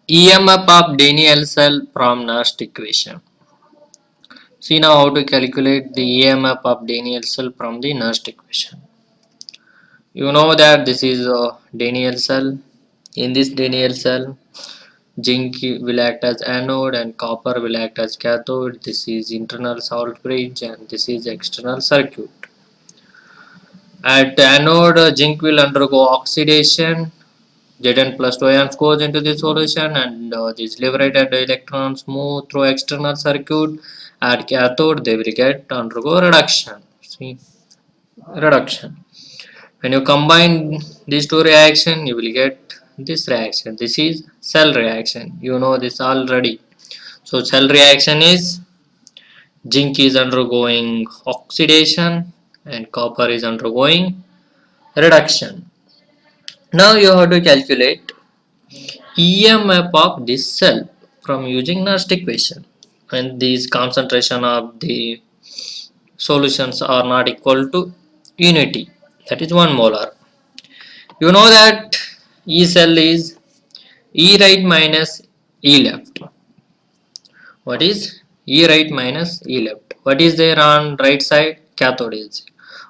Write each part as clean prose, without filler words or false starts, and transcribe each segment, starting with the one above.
EMF of Daniell cell from Nernst equation. See now how to calculate the EMF of Daniell cell from the Nernst equation. You know that this is a Daniell cell. In this Daniell cell, zinc will act as anode and copper will act as cathode. This is internal salt bridge and this is external circuit. At anode, zinc will undergo oxidation. Zn plus 2 ions goes into the solution and these liberated electrons move through external circuit. At cathode, they will undergo reduction. See, reduction. When you combine these two reactions, you will get this reaction. This is cell reaction. You know this already. So cell reaction is zinc is undergoing oxidation and copper is undergoing reduction. Now you have to calculate EMF of this cell from using Nernst equation. When these concentration of the solutions are not equal to unity, that is 1 molar. You know that E cell is E right minus E left. What is E right minus E left? What is there on right side? Cathode is.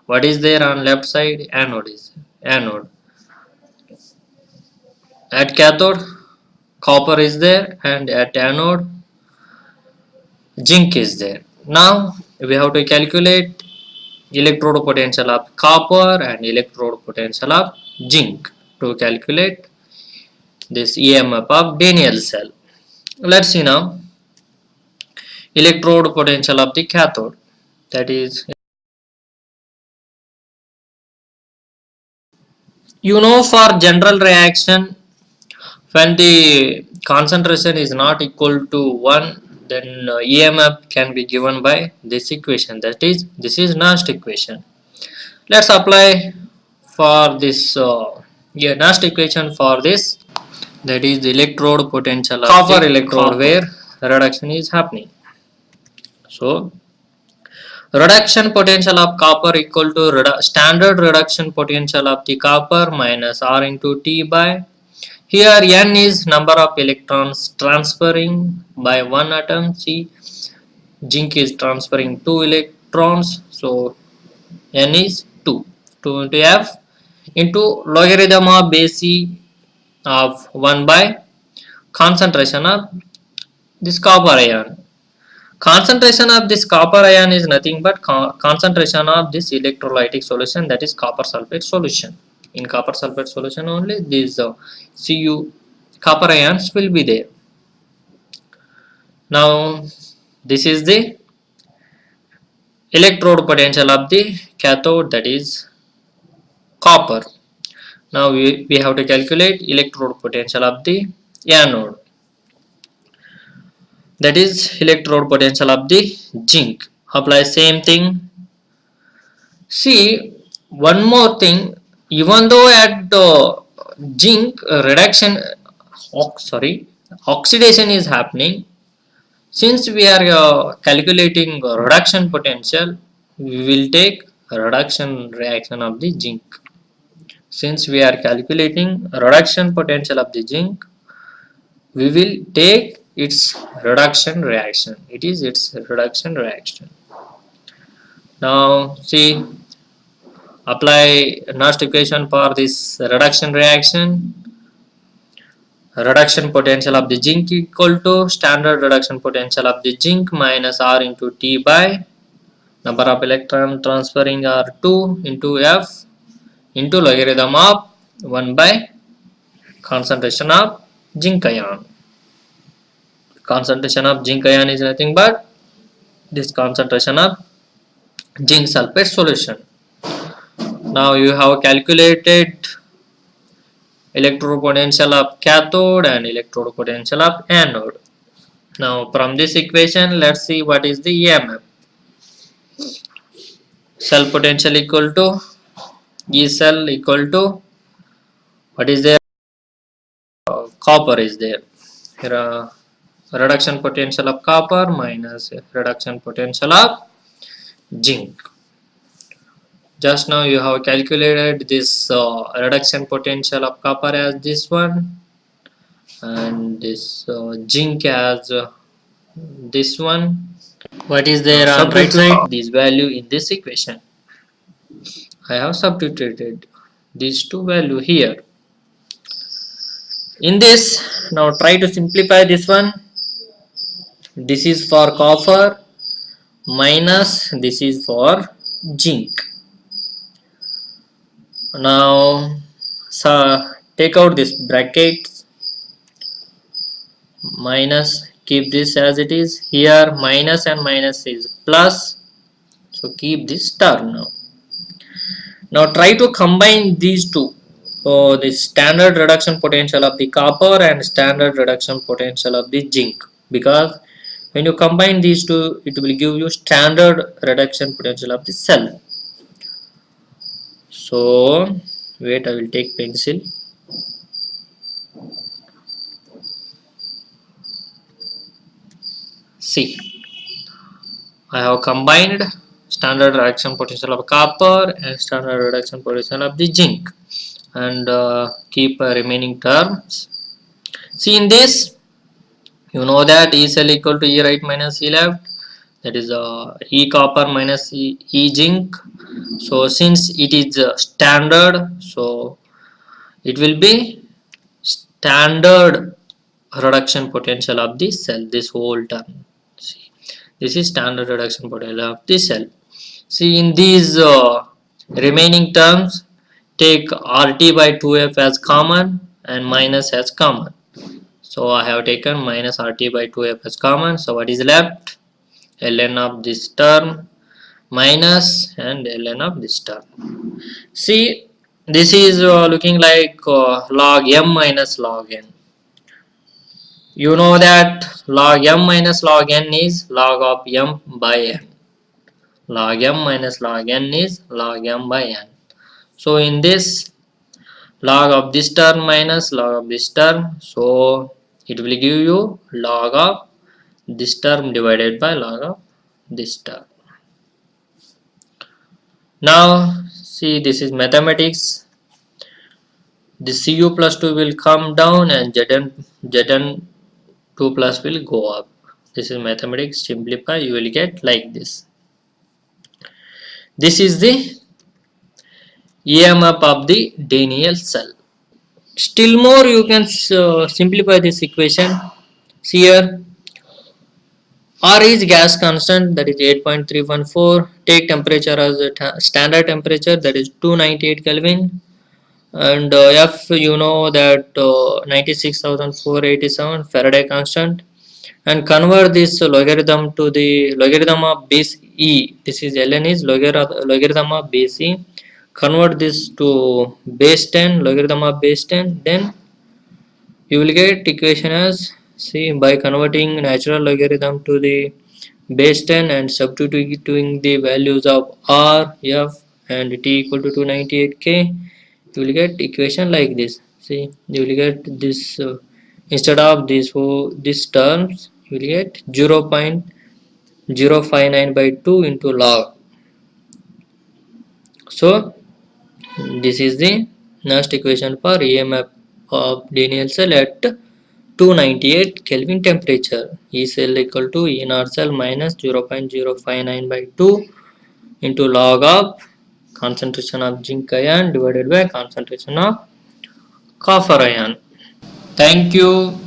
What is there on left side? Anode is. Anode. At cathode, copper is there, and at anode, zinc is there. Now we have to calculate electrode potential of copper and electrode potential of zinc to calculate this EMF of Daniell cell. Let's see now electrode potential of the cathode, that is, you know, for general reaction when the concentration is not equal to 1, then EMF can be given by this equation, that is, this is Nernst equation. Let's apply for this Nernst equation for this, that is the electrode potential of copper electrode where reduction is happening. So reduction potential of copper equal to standard reduction potential of the copper minus R into T by, here N is number of electrons transferring by one atom. See, zinc is transferring 2 electrons, so N is 2. 2 into F into logarithm of base C of 1 by concentration of this copper ion. Concentration of this copper ion is nothing but concentration of this electrolytic solution, that is copper sulfate solution. In copper sulfate solution only these Cu copper ions will be there. Now this is the electrode potential of the cathode, that is copper. Now we have to calculate electrode potential of the anode, that is electrode potential of the zinc. Apply same thing. See, one more thing, even though at zinc reduction, oxidation is happening, since we are calculating reduction potential, we will take reduction reaction of the zinc. Since we are calculating reduction potential of the zinc, we will take its reduction reaction. It is its reduction reaction. Now see, apply Nernst equation for this reduction reaction. Reduction potential of the zinc equal to standard reduction potential of the zinc minus R into T by number of electron transferring are 2 into F into logarithm of 1 by concentration of zinc ion. Concentration of zinc ion is nothing but this concentration of zinc sulfate solution. Now you have calculated electrode potential of cathode and electrode potential of anode. Now from this equation, let's see what is the EMF. Cell potential equal to E cell equal to, what is there? Copper is there. Here reduction potential of copper minus reduction potential of zinc. Just now you have calculated this reduction potential of copper as this one and this zinc as this one. What is there on right side? This value in this equation. I have substituted these two value here. In this, now try to simplify this one. This is for copper minus this is for zinc. Now take out this brackets, minus, keep this as it is. Here minus and minus is plus, so keep this term. Now try to combine these two. So the standard reduction potential of the copper and standard reduction potential of the zinc, because when you combine these two it will give you standard reduction potential of the cell. So wait, I will take pencil. See, I have combined standard reduction potential of copper and standard reduction potential of the zinc, and keep remaining terms. See, in this you know that E cell equal to E right minus E left, that is E copper minus E zinc. So since it is standard, so it will be standard reduction potential of the cell, this whole term. See, this is standard reduction potential of the cell. See, in these remaining terms, take RT by 2F as common and minus as common. So I have taken minus RT by 2F as common. So what is left? Ln of this term minus and ln of this term. See, this is looking like log m minus log n. You know that log m minus log n is log of m by n. Log m minus log n is log m by n. So in this, log of this term minus log of this term, so it will give you log of this term divided by log of this term. Now see, this is mathematics. This Cu plus 2 will come down and Zn 2 plus will go up. This is mathematics. Simplify, you will get like this. This is the EMF of the Daniell cell. Still more, you can simplify this equation. See here, R is gas constant, that is 8.314. Take temperature as a standard temperature, that is 298 Kelvin. And F, you know that 96,487 Faraday constant. And convert this logarithm to the logarithm of base E. This is ln is logarithm of base E. Convert this to base 10, logarithm of base 10. Then you will get equation as, see, by converting natural logarithm to the base 10 and substituting the values of R, F and T equal to 298K, you will get equation like this. See, you will get this instead of this terms, you will get 0.059 by 2 into log. So this is the next equation for EMF of Daniell cell at 298 Kelvin temperature. E cell equal to E naught cell minus 0.059 by 2 into log of concentration of zinc ion divided by concentration of copper ion. Thank you.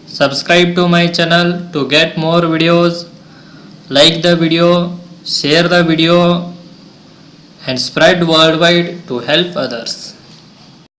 Subscribe to my channel to get more videos. Like the video, share the video and spread worldwide to help others.